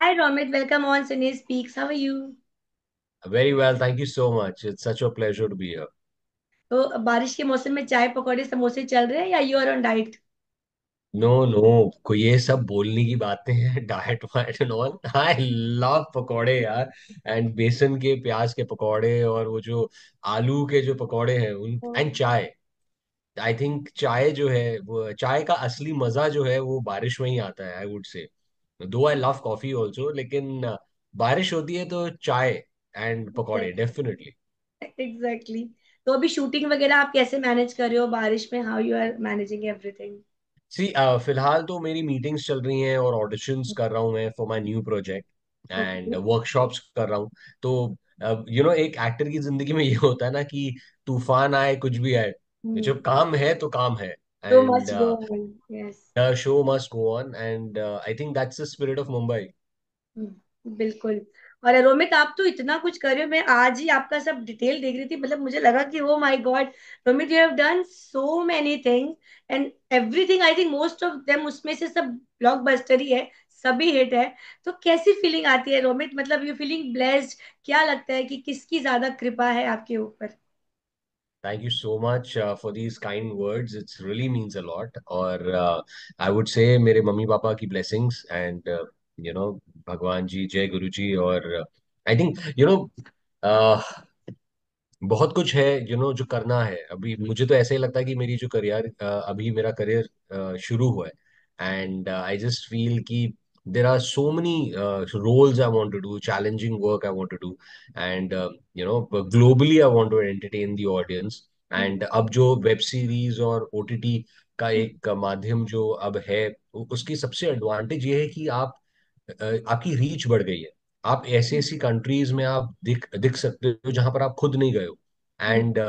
Hi Romit, welcome on Cine Speaks. How are you? Very well, thank you so much. It's such a pleasure to be here. तो बारिश के मौसम में चाय पकौड़े समोसे चल रहे हैं या you are on diet? No no, कोई ये सब बोलने की बातें हैं डाइट वाइट and all. I love pakode यार। एंड बेसन के प्याज के पकौड़े और वो जो आलू के जो पकौड़े हैं उन एंड चाय। आई थिंक चाय जो है वो चाय का असली मजा जो है वो बारिश में ही आता है, आई वुड से। दो आई लव कॉफी ऑल्सो, लेकिन बारिश होती है तो चाय एंड पकौड़े डेफिनेटली। एग्जैक्टली। तो अभी शूटिंग वगैरह आप कैसे मैनेज कर रहे हो बारिश में? How you are managing everything? See फिलहाल तो मेरी मीटिंग्स चल रही हैं और ऑडिशंस कर रहा हूँ मैं for my new project and okay. Workshops कर रहा हूँ। तो एक एक्टर की जिंदगी में ये होता है ना कि तूफान आए कुछ भी आए, जब काम है तो काम है। तो and much go on. Yes. The show must go on and I think that's the spirit of Mumbai. बिल्कुल। और रोमित, आप तो इतना कुछ कर रहे हो। मैं आज ही आपका सब डिटेल देख रही थी, मतलब मुझे लगा कि oh my God, Romit you have done so many things and everything. I think most of them, उसमें से सब ब्लॉकबस्टर ही है, सभी हिट है। तो कैसी फीलिंग आती है रोमित? मतलब यू फीलिंग ब्लेस्ड? क्या लगता है कि किसकी ज्यादा कृपा है आपके ऊपर? Thank you so much for these kind words, it's really means a lot. और आई वुड से मेरे मम्मी पापा की ब्लेसिंग्स एंड यू नो भगवान जी, जय गुरु जी। और आई थिंक बहुत कुछ है जो करना है। अभी मुझे तो ऐसे ही लगता है कि मेरी जो करियर अभी मेरा करियर शुरू हुआ है एंड आई जस्ट फील कि there are so many roles I want to do, challenging work I want to do and globally I want to entertain the audience. And अब जो वेब सीरीज और OTT का एक माध्यम जो अब है, उसकी सबसे एडवांटेज ये है कि आपकी रीच बढ़ गई है। आप ऐसी ऐसी कंट्रीज में आप दिख दिख सकते हो जहां पर आप खुद नहीं गए हो। एंड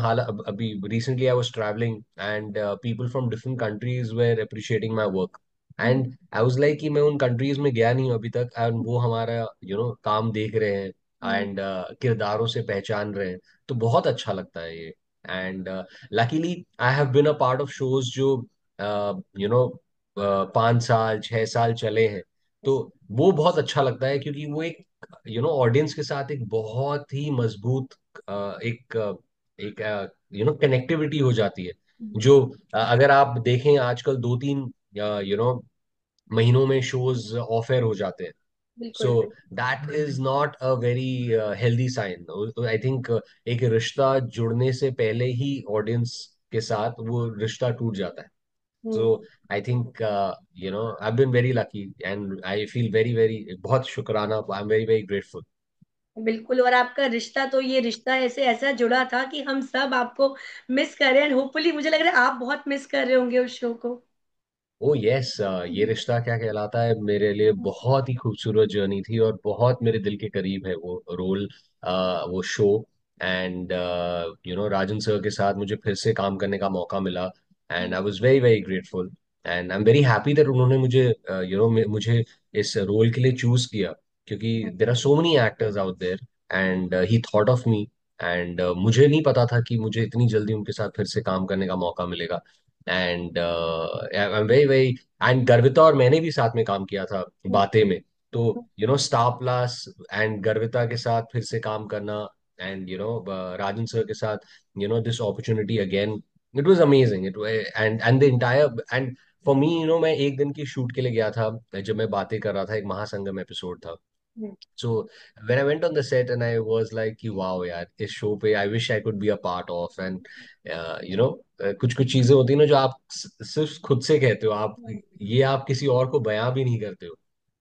हाल अभी recently I was travelling and people from different countries were appreciating my work. And I was like कि मैं उन कंट्रीज में गया नहीं हूं अभी तक एंड वो हमारा काम देख रहे हैं एंड किरदारों से पहचान रहे हैं। तो बहुत अच्छा लगता है ये। And luckily I have been a part of shows जो 5 साल 6 साल चले हैं। तो वो बहुत अच्छा लगता है क्योंकि वो एक ऑडियंस के साथ एक बहुत ही मजबूत एक एक कनेक्टिविटी हो जाती है। जो अगर आप देखें आजकल 2-3 महीनों में शोज ऑफ एयर हो जाते हैं। सो बिल्कुल बिल्कुल। That is not a very healthy sign. I think एक रिश्ता जुड़ने से पहले ही ऑडियंस के साथ वो रिश्ता टूट जाता है। So hmm. I think I've been very lucky and I feel very very बहुत शुक्राना। I'm very very grateful. बिल्कुल। और आपका रिश्ता, तो ये रिश्ता ऐसे ऐसा जुड़ा था कि हम सब आपको मिस कर रहे हैं। होपफुली मुझे लग रहा है आप बहुत मिस कर रहे होंगे उस शो को। ओ यस, ये रिश्ता क्या कहलाता है मेरे लिए बहुत ही खूबसूरत जर्नी थी और बहुत मेरे दिल के करीब है वो रोल, वो शो। एंड राजन सर के साथ मुझे फिर से काम करने का मौका मिला and I was very very grateful. And I am very happy that उन्होंने मुझे मुझे इस रोल के लिए चूज किया, क्योंकि there are so many actors out there and he thought of me. And मुझे नहीं पता था कि मुझे इतनी जल्दी उनके साथ फिर से काम करने का मौका मिलेगा। And I am very very and Garvita और मैंने भी साथ में काम किया था बातें में। तो स्टार प्लस एंड गर्विता के साथ फिर से काम करना एंड राजन सर के साथ this opportunity again, it was amazing. It and the entire and for me मैं एक दिन की शूट के लिए गया था जब मैं बातें कर रहा था, एक महासंगम एपिसोड था। So when I went on the set and I was like कि wow यार इस शो पे I wish I could be a part of and कुछ कुछ चीजें होती है ना जो आप सिर्फ खुद से कहते हो, आप किसी और को बयां भी नहीं करते हो।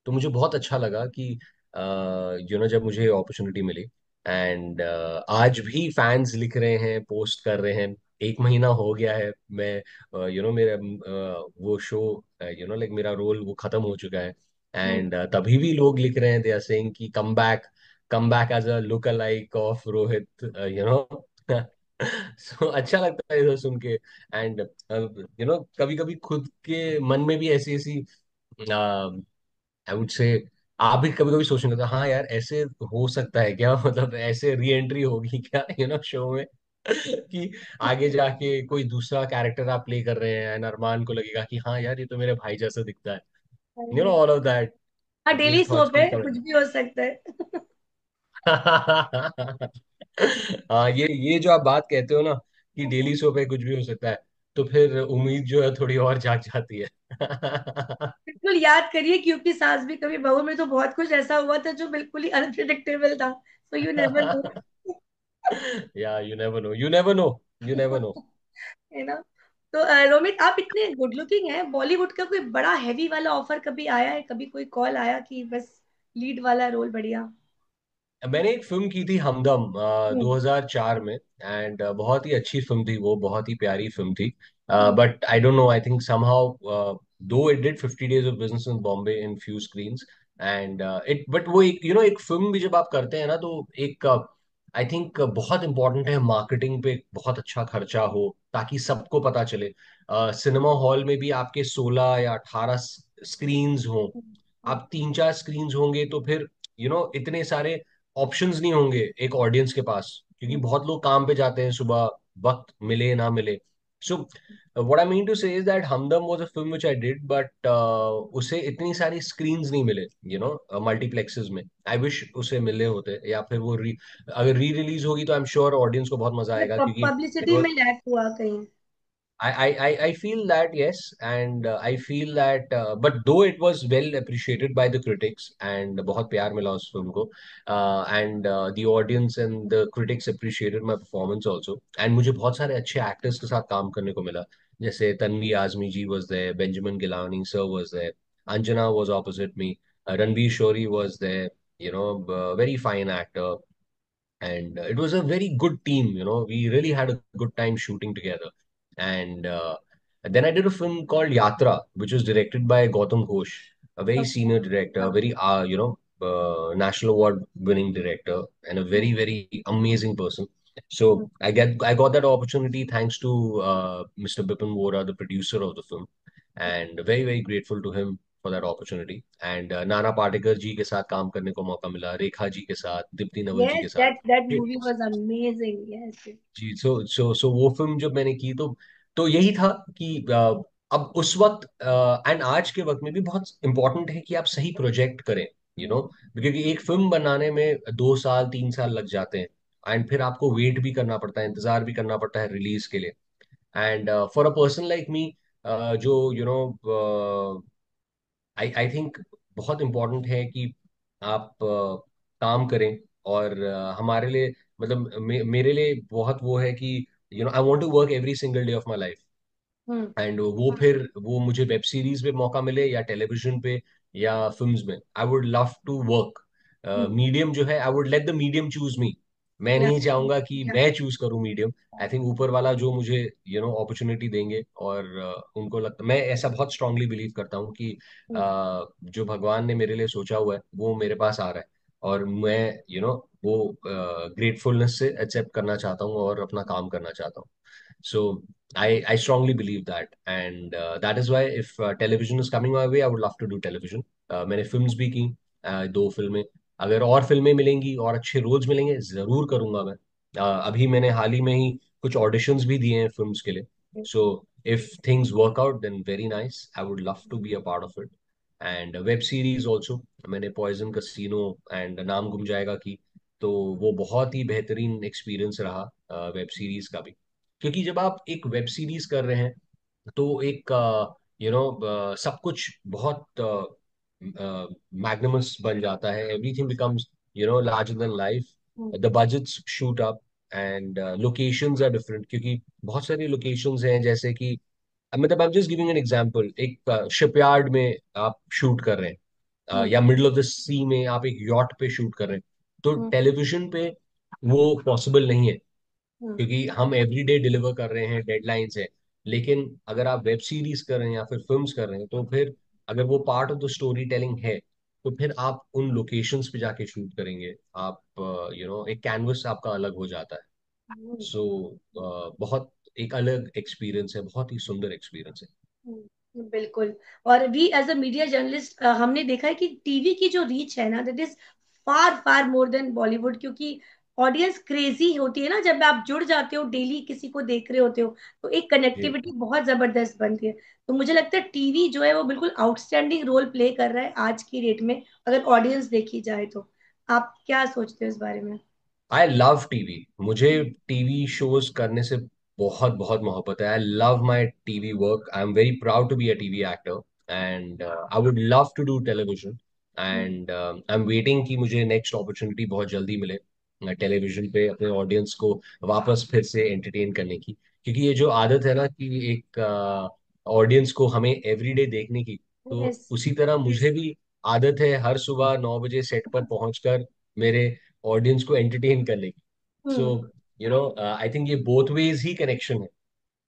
तो मुझे बहुत अच्छा लगा कि जब मुझे अपॉर्चुनिटी मिली एंड आज भी फैंस लिख रहे हैं, पोस्ट कर रहे हैं। 1 महीना हो गया है मैं मेरा वो शो लाइक मेरा रोल वो खत्म हो चुका है एंड तभी भी लोग लिख रहे हैं, दे आर सेइंग कि come back as a look alike of Rohit you know so अच्छा लगता है इधर सुन के। एंड कभी कभी खुद के मन में भी ऐसी ऐसी आई वुड से आप भी कभी कभी सोचने लगते हो, हाँ यार ऐसे हो सकता है क्या मतलब ऐसे री एंट्री होगी क्या शो में कि आगे जाके कोई दूसरा कैरेक्टर आप प्ले कर रहे हैं एंड अरमान को लगेगा कि हाँ यार ये तो मेरे भाई जैसा दिखता है, ऑल ऑफ दैट। हाँ, दिस डेली थॉट्स सोप कोई है, कुछ भी हो सकता है। हाँ, ये जो आप बात कहते हो ना कि डेली सोप है कुछ भी हो सकता है, तो फिर उम्मीद जो है थोड़ी और जाग जाती है। बिल्कुल याद करिए, क्योंकि सास भी कभी बहू में तो बहुत कुछ ऐसा हुआ था जो बिल्कुल ही अनप्रिडिक्टेबल था, सो यू नेवर नो। या you never know, you never know, you never know. है ना? तो रोमित, आप इतने गुड लुकिंग हैं, बॉलीवुड का कोई बड़ा हैवी वाला ऑफर कभी आया है? कभी कोई कॉल आया कि बस लीड वाला रोल बढ़िया? मैंने एक फिल्म की थी हमदम, हम्म। 2004 में, एंड बहुत ही अच्छी फिल्म थी वो, बहुत ही प्यारी फिल्म थी। Hmm. But I don't know, I think somehow though it did 50 days of business in Bombay in few screens, and it but वो एक एक फिल्म भी जब आप करते हैं ना, तो एक आई थिंक बहुत इंपॉर्टेंट है मार्केटिंग पे बहुत अच्छा खर्चा हो ताकि सबको पता चले। सिनेमा हॉल में भी आपके 16 या 18 स्क्रीन्स हों, हम्म। आप 3 4 स्क्रीन्स होंगे तो फिर इतने सारे ऑप्शंस नहीं होंगे एक ऑडियंस के पास, क्योंकि बहुत लोग काम पे जाते हैं सुबह, वक्त मिले ना मिले। So what I mean to say is that Humdum was a film which I did, but उसे इतनी सारी स्क्रीन्स नहीं मिले, मल्टीप्लेक्सेस में। आई विश उसे मिले होते, या फिर वो अगर री रिलीज होगी तो आई एम श्योर ऑडियंस को बहुत मजा आएगा, क्योंकि इट पब्लिसिटी में लैक हुआ कहीं? I feel that yes, and I feel that, but though it was well appreciated by the critics and बहुत प्यार मिला उस फिल्म को, and the audience and the critics appreciated my performance also, and मुझे बहुत सारे अच्छे actors के साथ काम करने को मिला, जैसे तन्वी आज़मी जी was there, Benjamin Gilani sir was there, Anjana was opposite me, Ranveer Shori was there, very fine actor, and it was a very good team. We really had a good time shooting together. And then I did a film called Yatra, which was directed by Gautam Ghosh, a very senior director, very national award winning director, and a very very amazing person. So I got that opportunity thanks to Mr. Bipin Vora, the producer of the film, and very very grateful to him for that opportunity. And Nana Patekar जी के साथ काम करने को मौका मिला, रेखा जी के साथ, दीप्ति नवल जी yes, के साथ। That movie was amazing, yes. जी, सो वो फिल्म जब मैंने की, तो यही था कि अब उस वक्त एंड आज के वक्त में भी बहुत इंपॉर्टेंट है कि आप सही प्रोजेक्ट करें, क्योंकि एक फिल्म बनाने में 2 साल 3 साल लग जाते हैं, एंड फिर आपको वेट भी करना पड़ता है, इंतजार भी करना पड़ता है रिलीज के लिए। And for a person like me, जो आई थिंक बहुत इम्पोर्टेंट है कि आप काम करें, और हमारे लिए, मतलब मेरे लिए बहुत वो है कि I want to work every single day of my life, hmm. And वो फिर वो मुझे वेब सीरीज पे मौका मिले या टेलीविजन पे या फिल्म्स में, I would love to work. Medium जो है, I would let the medium choose me. मैं या नहीं चाहूंगा कि या मैं चूज करूं मीडियम। आई थिंक ऊपर वाला जो मुझे अपॉर्चुनिटी देंगे, और उनको लगता, मैं ऐसा बहुत स्ट्रांगली बिलीव करता हूँ कि जो भगवान ने मेरे लिए सोचा हुआ है वो मेरे पास आ रहा है, और मैं वो ग्रेटफुलनेस से एक्सेप्ट करना चाहता हूँ और अपना काम करना चाहता हूँ। So I strongly believe that, and that is why if television is coming my way, I would love to do television. मैंने फिल्म्स भी की, 2 फिल्में। अगर और फिल्में मिलेंगी और अच्छे रोल्स मिलेंगे जरूर करूंगा मैं। अभी मैंने हाल ही में ही कुछ ऑडिशंस भी दिए हैं फिल्म्स के लिए। So if things work out then very nice, I would love to be a part of it. And web series also, मैंने poison casino and Naam Gum जाएगा की, तो वो बहुत ही बेहतरीन एक्सपीरियंस रहा वेब सीरीज का भी, क्योंकि जब आप एक वेब सीरीज कर रहे हैं तो एक सब कुछ बहुत मैग्नमस बन जाता है, everything becomes larger than life, the budgets shoot up, and locations are different, क्योंकि बहुत सारी लोकेशंस हैं, जैसे कि मतलब I am just giving an example, एक शिपयार्ड में आप शूट कर रहे हैं, या मिडल ऑफ द सी में आप एक यॉट पे शूट कर रहे हैं, तो टेलीविजन पे वो पॉसिबल नहीं है, क्योंकि हम एवरीडे डिलीवर कर रहे हैं, डेडलाइंस है। लेकिन अगर आप वेब सीरीज कर रहे हैं या फिर फिल्म्स कर रहे हैं, तो फिर अगर वो part of the story telling है, तो फिर आप उन लोकेशंस पे जाके शूट करेंगे, आप एक कैनवस आपका अलग हो जाता है। सो बहुत एक अलग एक्सपीरियंस है, बहुत ही सुंदर एक्सपीरियंस है। बिल्कुल। और we as a media journalist हमने देखा है कि टीवी की जो रीच है ना, that is far far more than Bollywood, क्योंकि ऑडियंस क्रेजी होती है ना, जब आप जुड़ जाते हो, डेली किसी को देख रहे होते हो, तो एक जी। कनेक्टिविटी बहुत जबरदस्त बनती है। तो मुझे लगता है टीवी जो है वो बिल्कुल आउटस्टैंडिंग रोल प्ले कर रहा है आज की डेट में, अगर ऑडियंस देखी जाए तो। आप क्या सोचते हो इस बारे में? I love TV. मुझे टीवी शोज करने से बहुत बहुत मोहब्बत है। I love my TV work. I am very proud to be a TV actor and I would love to do television. And I am waiting कि मुझे नेक्स्ट अपॉर्चुनिटी बहुत जल्दी मिले टेलीविजन पे अपने ऑडियंस को वापस फिर से एंटरटेन करने की। क्योंकि ये जो आदत है ना कि एक ऑडियंस को हमें एवरीडे देखने की, तो यस। उसी तरह मुझे भी आदत है हर सुबह 9 बजे सेट पर पहुंचकर मेरे ऑडियंस को एंटरटेन करने की। सो हम्म। आई थिंक ये बोथ वेज ही कनेक्शन है।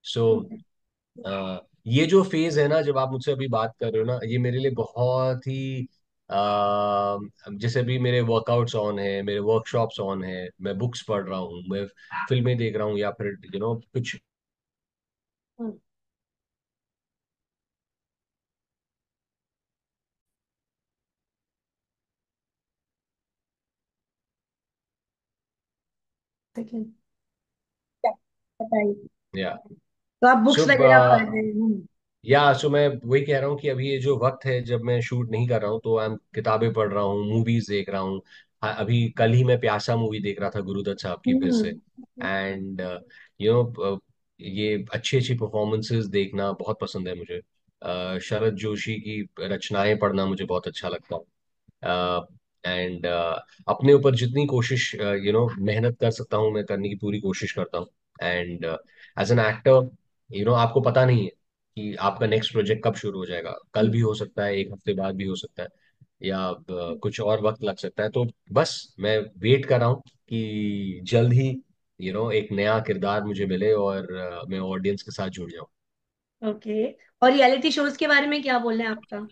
सो ये जो फेज है ना, जब आप मुझसे अभी बात कर रहे हो ना, ये मेरे लिए बहुत ही जैसे अभी मेरे वर्कआउट्स ऑन है, मेरे वर्कशॉप्स ऑन है, मैं बुक्स पढ़ रहा हूँ, मैं फिल्में देख रहा हूँ, या फिर कुछ। सेकंड। क्या? बताइए। या तो आप सो बुक्स वगैरह पढ़ रहे हैं? या सो मैं वही कह रहा हूँ कि अभी ये जो वक्त है जब मैं शूट नहीं कर रहा हूँ, तो आई किताबें पढ़ रहा हूँ, मूवीज देख रहा हूँ। अभी कल ही मैं प्यासा मूवी देख रहा था गुरुदत्त साहब की फिर से। हम्म। एंड यू नो ये अच्छी अच्छी परफॉर्मेंसेस देखना बहुत पसंद है मुझे। शरद जोशी की रचनाएं पढ़ना मुझे बहुत अच्छा लगता है। एंड अपने ऊपर जितनी कोशिश मेहनत कर सकता हूँ मैं करने की पूरी कोशिश करता हूँ। एंड एज एन एक्टर आपको पता नहीं है कि आपका नेक्स्ट प्रोजेक्ट कब शुरू हो जाएगा। कल भी हो सकता है, एक हफ्ते बाद भी हो सकता है, या कुछ और वक्त लग सकता है। तो बस मैं वेट कर रहा हूँ कि जल्द ही एक नया किरदार मुझे मिले और मैं ऑडियंस के साथ जुड़ जाऊं। ओके। और रियलिटी शोज के बारे में क्या बोलना है आपका?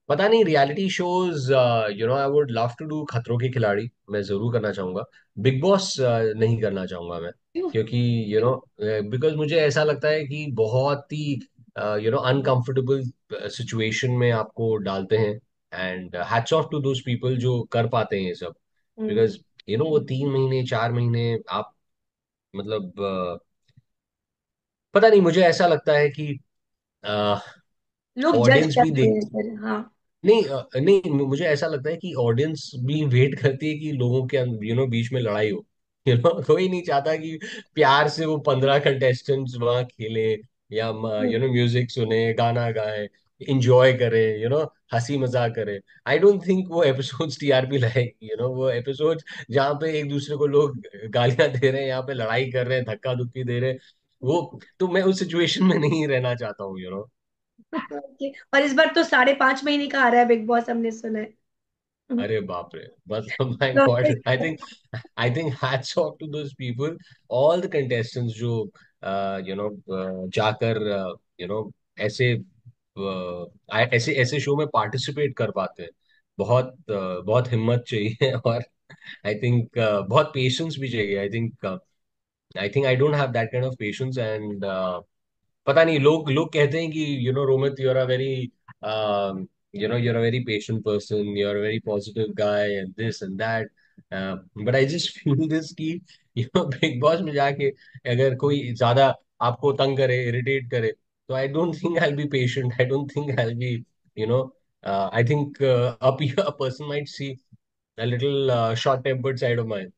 पता नहीं, reality shows I would love to do Khatron Ke खिलाड़ी, मैं जरूर करना चाहूंगा। बिग बॉस नहीं करना चाहूंगा मैं। क्यों? क्योंकि बिकॉज मुझे ऐसा लगता है कि बहुत ही अनकंफर्टेबल सिचुएशन में आपको डालते हैं। And hats off to those people जो कर पाते हैं ये सब। हम्म। बिकॉज वो 3 महीने 4 महीने आप मतलब पता नहीं, मुझे ऐसा लगता है कि लोग जज ऑडियंस भी करते देख हैं फिर, हाँ। नहीं नहीं, मुझे ऐसा लगता है कि ऑडियंस भी वेट करती है कि लोगों के बीच में लड़ाई हो। कोई नहीं चाहता कि प्यार से वो 15 कंटेस्टेंट्स वहां खेले, या हम्म। म्यूजिक सुने, गाना गाए, इंजॉय करें, हंसी मजाक करें। आई डोंट थिंक वो एपिसोड्स टीआरपी लाएगी। वो एपिसोड्स जहाँ पे एक दूसरे को लोग गालियां दे रहे हैं, यहाँ पे लड़ाई कर रहे हैं, धक्का धुक्की दे रहे हैं, वो तो मैं उस सिचुएशन में नहीं रहना चाहता हूँ। ओके। और इस बार तो 5.5 महीने का आ रहा है बिग बॉस, हमने सुना है। अरे बाप रे, मतलब my god, I think hats off to those people, all the contestants जो जाकर यू नो ऐसे ऐसे ऐसे शो में पार्टिसिपेट कर पाते हैं। बहुत हिम्मत चाहिए और आई थिंक बहुत पेशेंस भी चाहिए। I think I don't have that kind of patience. And पता नहीं, लोग लोग कहते हैं कि Romit, you are a very you are a very patient person, you are a very positive guy and this and that. But I just feel this कि Bigg Boss में जाके अगर कोई ज्यादा आपको तंग करे, इरिटेट करे, तो I don't think I be patient, I don't think I be you know I think a person might see a little short tempered side of mine.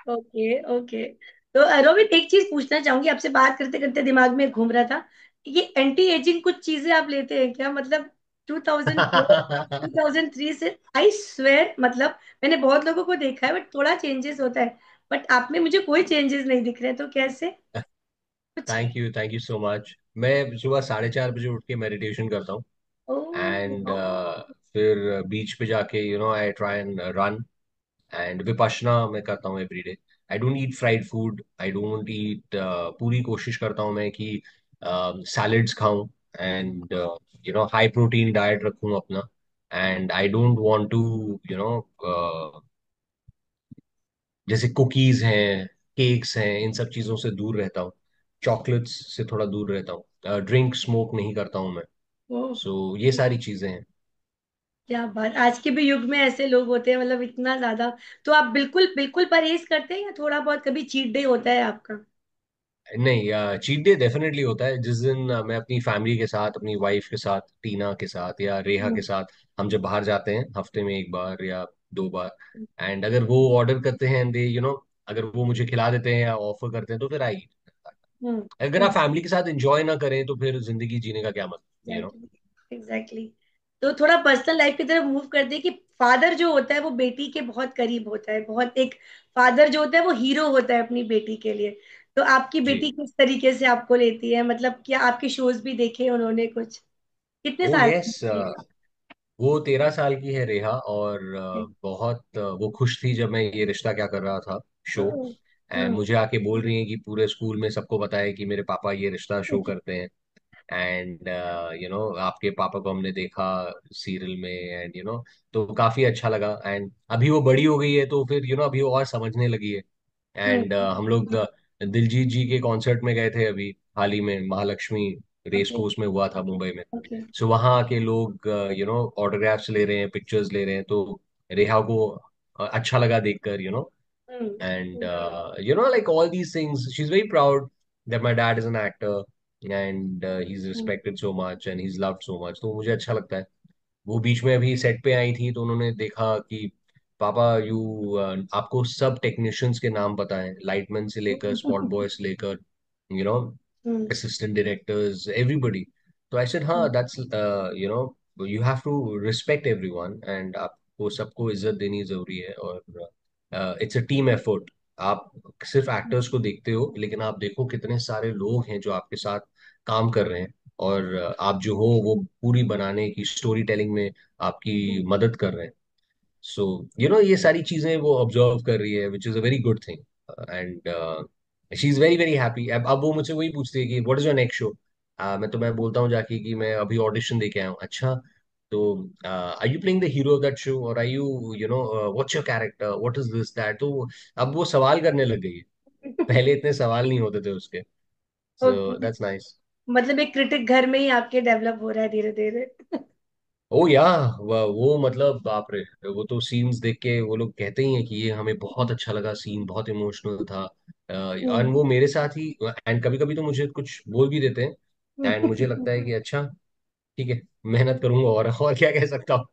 Okay okay. तो रोहित, एक चीज पूछना चाहूंगी आपसे, बात करते करते दिमाग में घूम रहा था। ये एंटी एजिंग कुछ चीजें आप लेते हैं क्या, मतलब 2004 2003 से? आई स्वेर, मतलब मैंने बहुत लोगों को देखा है बट थोड़ा चेंजेस होता है, बट आप में मुझे कोई चेंजेस नहीं दिख रहे, तो कैसे? कुछ? Thank you so much. मैं सुबह 4:30 बजे उठ के मेडिटेशन करता हूँ। ओ। एंड फिर बीच पे जाके I try and run. And Vipassana मैं करता हूँ every day. I don't eat fried food, I don't eat, पूरी कोशिश करता हूँ मैं कि सैलेड्स खाऊं। एंड हाई प्रोटीन डाइट रखूं अपना। And I don't want to you know जैसे कुकीज हैं, केक्स हैं, इन सब चीजों से दूर रहता हूँ। चॉकलेट्स से थोड़ा दूर रहता हूँ। ड्रिंक स्मोक नहीं करता हूँ मैं। ओ। सो ये सारी चीजें हैं। क्या बात, आज के भी युग में ऐसे लोग होते हैं, मतलब इतना ज्यादा। तो आप बिल्कुल बिल्कुल परहेज करते हैं या थोड़ा बहुत कभी चीट डे होता है आपका? नहीं, चीट डे डेफिनेटली होता है जिस दिन मैं अपनी फैमिली के साथ, अपनी वाइफ के साथ, टीना के साथ या रेहा के हम्म। साथ, हम जब बाहर जाते हैं हफ्ते में एक बार या दो बार, एंड अगर वो ऑर्डर करते हैं एंड दे अगर वो मुझे खिला देते हैं या ऑफर करते हैं तो फिर आई। अगर आप हम्म। फैमिली के साथ एंजॉय ना करें तो फिर जिंदगी जीने का क्या मतलब। Exactly, exactly. तो थोड़ा पर्सनल लाइफ की तरफ मूव करते हैं कि फादर जो होता है वो बेटी के बहुत करीब होता है, बहुत एक फादर जो होता है वो हीरो होता है अपनी बेटी के लिए। तो आपकी जी। बेटी किस तरीके से आपको लेती है, मतलब क्या आपके शोज भी देखे उन्होंने कुछ? कितने ओ साल यस। की? वो 13 साल की है रेहा, और बहुत वो खुश थी जब मैं ये रिश्ता क्या कर रहा था शो। एंड हम्म। मुझे आके बोल रही है कि पूरे स्कूल में सबको पता है कि मेरे पापा ये रिश्ता शो करते हैं। एंड आपके पापा को हमने देखा सीरियल में, एंड तो काफी अच्छा लगा। एंड अभी वो बड़ी हो गई है तो फिर अभी वो और समझने लगी है। एंड हम लोग दिलजीत जी के कॉन्सर्ट में गए थे अभी हाल ही में, महालक्ष्मी रेस ओके, कोर्स में हुआ था मुंबई में। ओके। सो वहाँ आके लोग ऑटोग्राफ्स ले रहे हैं, पिक्चर्स ले रहे हैं, तो रेहा को अच्छा लगा देखकर। And like all these things, she's very proud that my dad is an actor, and he's respected so much and he's loved so much, तो मुझे अच्छा लगता है। वो बीच में अभी सेट पे आई थी तो उन्होंने देखा कि पापा आपको सब टेक्नीशियंस के नाम पता है, लाइटमैन से लेकर स्पॉट बॉय से लेकर you know assistant directors, everybody. तो I said, हाँ, that's you have to respect everyone, and आपको सबको इज्जत देनी जरूरी है, और इट्स अ टीम एफर्ट। आप सिर्फ एक्टर्स को देखते हो, लेकिन आप देखो कितने सारे लोग हैं जो आपके साथ काम कर रहे हैं, और आप जो हो वो पूरी बनाने की स्टोरी टेलिंग में आपकी मदद कर रहे हैं। सो ये सारी चीजें वो ऑब्जर्व कर रही है, which is a very good thing. And she is very very happy. अब वो मुझसे वही पूछती है कि what is your next show. मैं बोलता हूँ जाके कि मैं अभी ऑडिशन दे के आया हूँ। अच्छा, तो are you playing the hero of that show, और are you what's your character, what is this that. तो अब वो सवाल करने लग गई है। पहले इतने सवाल नहीं होते थे उसके। So okay. That's nice. मतलब एक क्रिटिक घर में ही आपके डेवलप हो रहा है धीरे धीरे। ओ या, वो मतलब बाप रे, वो तो सीन्स देख के वो लोग कहते ही हैं कि ये हमें बहुत अच्छा लगा, सीन बहुत इमोशनल था। एंड वो मेरे साथ ही, एंड कभी कभी तो मुझे कुछ बोल भी देते हैं, एंड मुझे लगता है कि अच्छा, ठीक है, मेहनत करूंगा, और क्या कह सकता हूँ।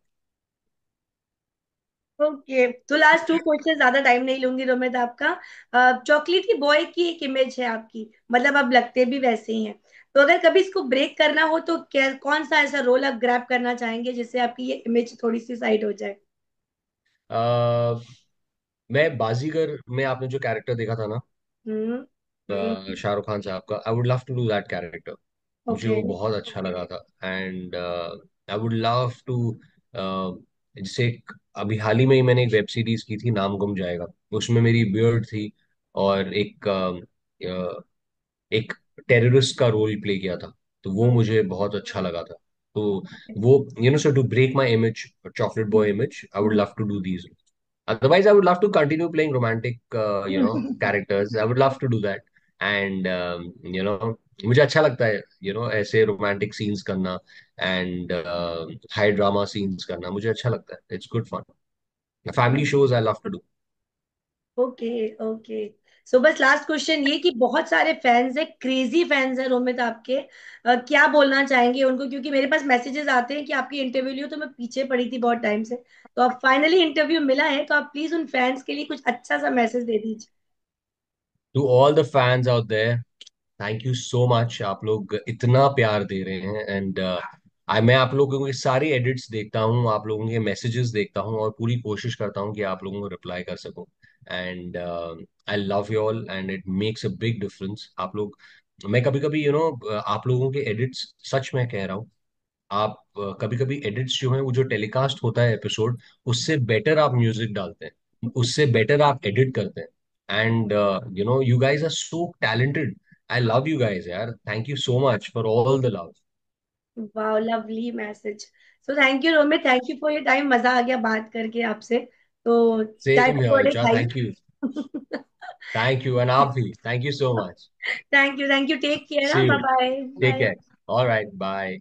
ओके, तो लास्ट टू क्वेश्चन, ज्यादा टाइम नहीं लूंगी रोमित आपका। चॉकलेट की बॉय की एक इमेज है आपकी, मतलब आप लगते भी वैसे ही हैं। तो अगर कभी इसको ब्रेक करना हो तो क्या, कौन सा ऐसा रोल आप ग्रैब करना चाहेंगे जिससे आपकी ये इमेज थोड़ी सी साइड हो जाए? अ, मैं बाजीगर में आपने जो कैरेक्टर देखा था ना, हम्म। हम्म। शाहरुख खान साहब का, I would love to do that character. मुझे ओके। वो बहुत अच्छा लगा था। And I would love to, जैसे अभी हाल ही में ही मैंने एक वेब सीरीज की थी, नाम गुम जाएगा। उसमें मेरी बियर्ड थी, और एक टेररिस्ट का रोल प्ले किया था, तो वो मुझे बहुत अच्छा लगा था। तो वो so to break my image, chocolate boy image, I would love to do these. Otherwise, I would love to continue playing romantic, characters. I would love to do that. And, मुझे अच्छा लगता है, ऐसे रोमांटिक सीन्स करना, and high drama scenes करना मुझे अच्छा लगता है। It's good fun. Family shows I love to do. Okay, okay. So बस लास्ट क्वेश्चन ये कि बहुत सारे फैंस हैं, क्रेजी फैंस हैं रोमित आपके। क्या बोलना चाहेंगे उनको, क्योंकि मेरे पास मैसेजेस आते हैं कि आपकी इंटरव्यू लियो, तो मैं पीछे पड़ी थी बहुत टाइम से। तो अब फाइनली इंटरव्यू मिला है, तो आप प्लीज उन फैंस के लिए कुछ अच्छा सा मैसेज दे दीजिए। To all the fans out there, thank you so much. आप लोग इतना प्यार दे रहे हैं, एंड मैं आप लोगों के सारे एडिट्स देखता हूँ, आप लोगों के मैसेजेस देखता हूँ, और पूरी कोशिश करता हूँ कि आप लोगों को रिप्लाई कर सकूं। And I love you all, and it makes a big difference. आप लोग, मैं कभी कभी आप लोगों के एडिट्स, सच में कह रहा हूँ, आप कभी कभी एडिट्स जो है, वो जो टेलीकास्ट होता है एपिसोड, उससे बेटर आप म्यूजिक डालते हैं, उससे बेटर आप एडिट करते हैं। And you guys are so talented. I love you guys यार, thank you so much for all the love. वाह, lovely message. So thank you Romit, thank you for your time, मजा आ गया बात करके आपसे। तो चाय सेम हियर पकौड़े ऋचा, खाइए। Thank you. Thank you, and आप भी thank you so much. Thank you, thank you, take care, see you, bye bye take bye. Care. All right, bye.